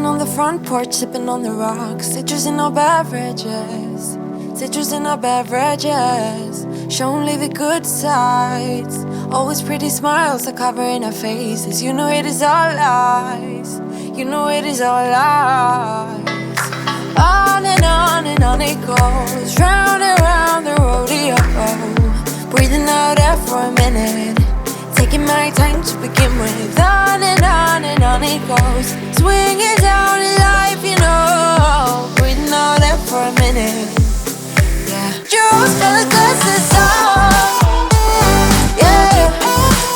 Sitting on the front porch, sipping on the rocks. Citrus in our beverages. Citrus in our beverages. Show only the good sides. Always pretty smiles are covering our faces. You know it is all lies. You know it is all lies. On and on it goes. Round and round the rodeo. Breathing out air for a minute. Taking my time to begin with. On and on it goes. Swinging down in life, you know. Breathing out air for a minute. Yeah. Juice for the glasses on. Yeah.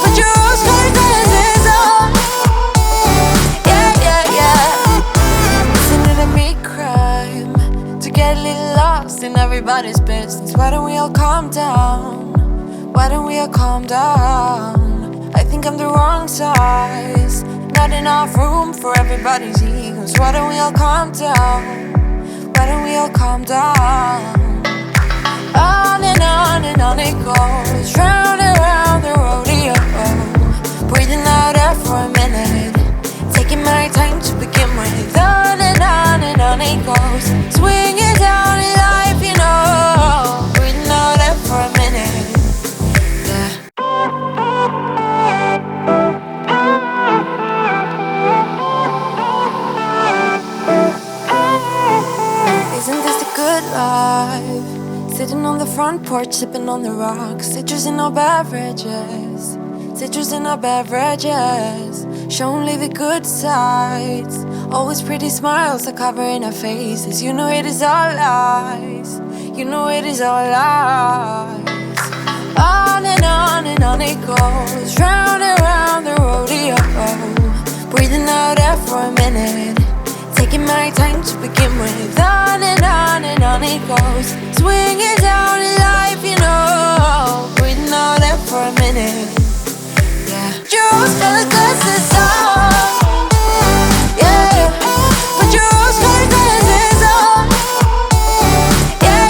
But juice for the glasses on. Yeah. Listening to me crime. To get a little lost in everybody's business. Why don't we all calm down? Why don't we all calm down? I think I'm the wrong size. Not enough room for everybody's egos. Why don't we all calm down? Why don't we all calm down? On and on it goes. Round and round the rodeo. Breathing out air for a minute. Taking my time to begin with. On and on it goes. Swinging down in life, you know. Breathing out air for a minute. Isn't this a good life? Sitting on the front porch, sipping on the rocks. Citrus in our beverages. Citrus in our beverages. Show only the good sides. Always pretty smiles are covering our faces. You know it is all lies. You know it is all lies. On and on it goes. Round and round the rodeo. Breathing out air for a minute. Taking my time to begin with. On and on it goes. Swinging down in life, you know. Breathing out air for a minute. Yeah. Juice for the glasses on. Yeah. But juice for the glasses on. Yeah.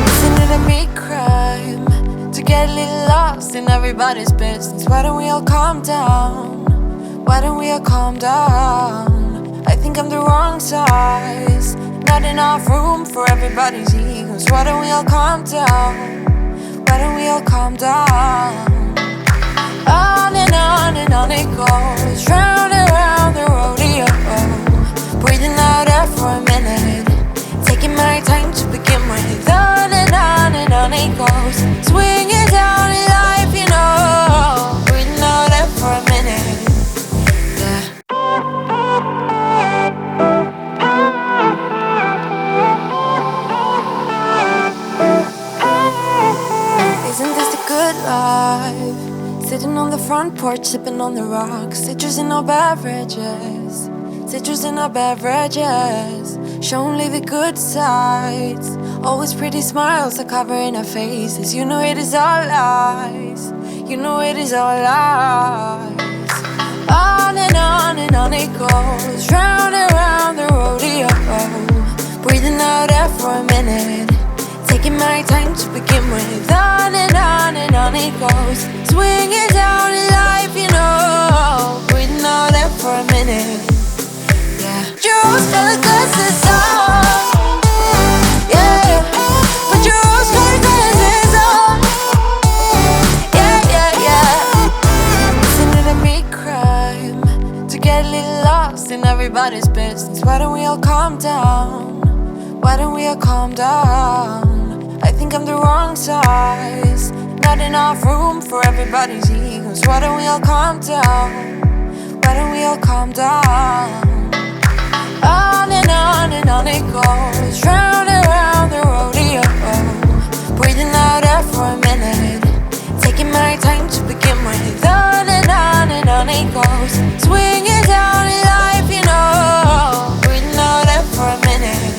Listening to me crime. To get a little lost in everybody's business. Why don't we all calm down? Why don't we all calm down? I think I'm the wrong size. Not enough room for everybody's egos. Why don't we all calm down? Why don't we all calm down? On and on it goes. Round and round the rodeo. Breathing out air for a minute. Taking my time to begin with. On and on it goes. Swinging down in life, you know. Breathing out air for a minute. Isn't this a good life? Sitting on the front porch, sipping on the rocks. Citrus in our beverages. Citrus in our beverages. Show only the good sides. Always pretty smiles are covering our faces. You know it is all lies. You know it is all lies. On and on it goes. Round and round the rodeo. Breathing out air for a minute. Taking my time to begin with. On and on it goes. Swinging down in life, you know. Breathing out air for a minute. Yeah. Juice for the glasses on. Yeah. But juice for the glasses on. Yeah. Listening to me crime. To get a little lost in everybody's business. Why don't we all calm down? Why don't we all calm down? I think I'm the wrong size. Not enough room for everybody's egos. Why don't we all calm down? Why don't we all calm down? On and on it goes. Round and round the rodeo. Breathing out air for a minute. Taking my time to begin with. On and on it goes. Swinging down in life, you know. Breathing out air for a minute.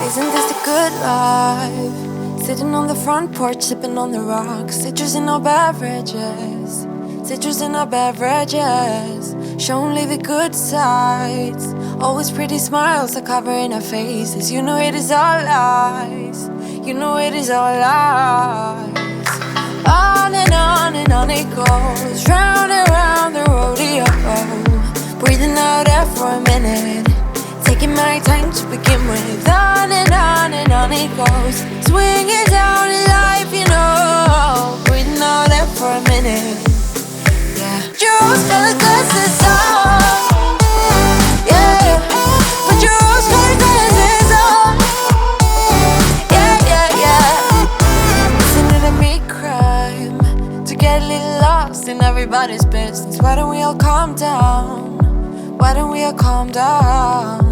Isn't this a good life? Sitting on the front porch, sipping on the rocks. Citrus in our beverages. Citrus in our beverages. Show only the good sides. Always pretty smiles are covering our faces. You know it is all lies. You know it is all lies. On and on it goes, round and round the rodeo. Breathing out air for a minute, taking my time to begin with. On and on it goes, swinging down in life, you know. Breathing out air for a minute, yeah. You smell the good to song, yeah. But you smell the good to song, yeah. Listening to me crime, to get a little lost in everybody's business. Why don't we all calm down? Why don't we all calm down?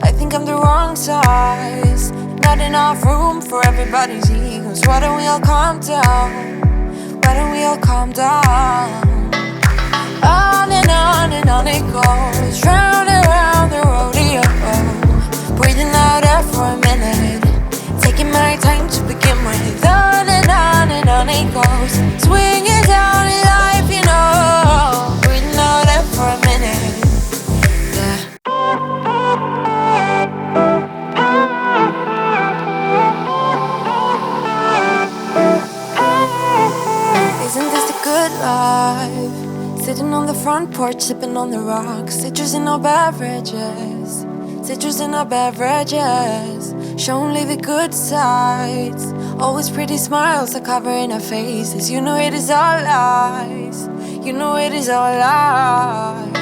I think I'm the wrong size, not enough room for everybody's egos. Why don't we all calm down? Why don't we all calm down? On and on it goes, round and round the rodeo. Breathing out air for a minute, taking my time to begin with. On and on it goes, swinging down in life, you know. Breathing out air for a minute, yeah. Isn't this the good life? Sitting on the front porch, sipping on the rocks. Citrus in our beverages, citrus in our beverages. Show only the good sides. Always pretty smiles are covering our faces. You know it is all lies. You know it is all lies.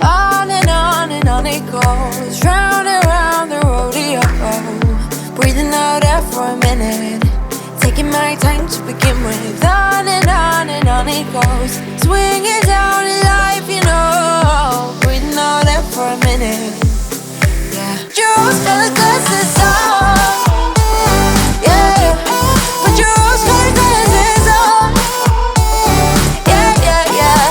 On and on it goes, round and round the rodeo. Breathing out air for a minute, taking my time to begin with. On and on it goes, swinging down in life, you know. Breathing out air for a minute, yeah. You smell the good to song, yeah. But you smell the good to song, yeah.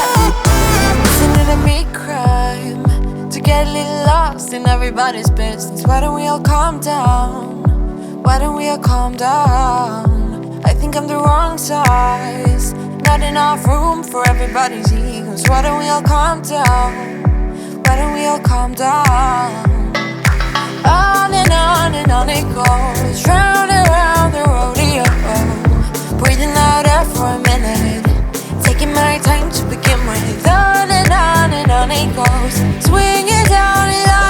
Listening to me crime, to get a little lost in everybody's business. Why don't we all calm down? Why don't we all calm down? I think I'm the wrong size, not enough room for everybody's egos. Why don't we all calm down? Why don't we all calm down? On and on it goes, round and round the rodeo. Breathing out air for a minute, taking my time to begin with. On and on it goes, swinging down in life.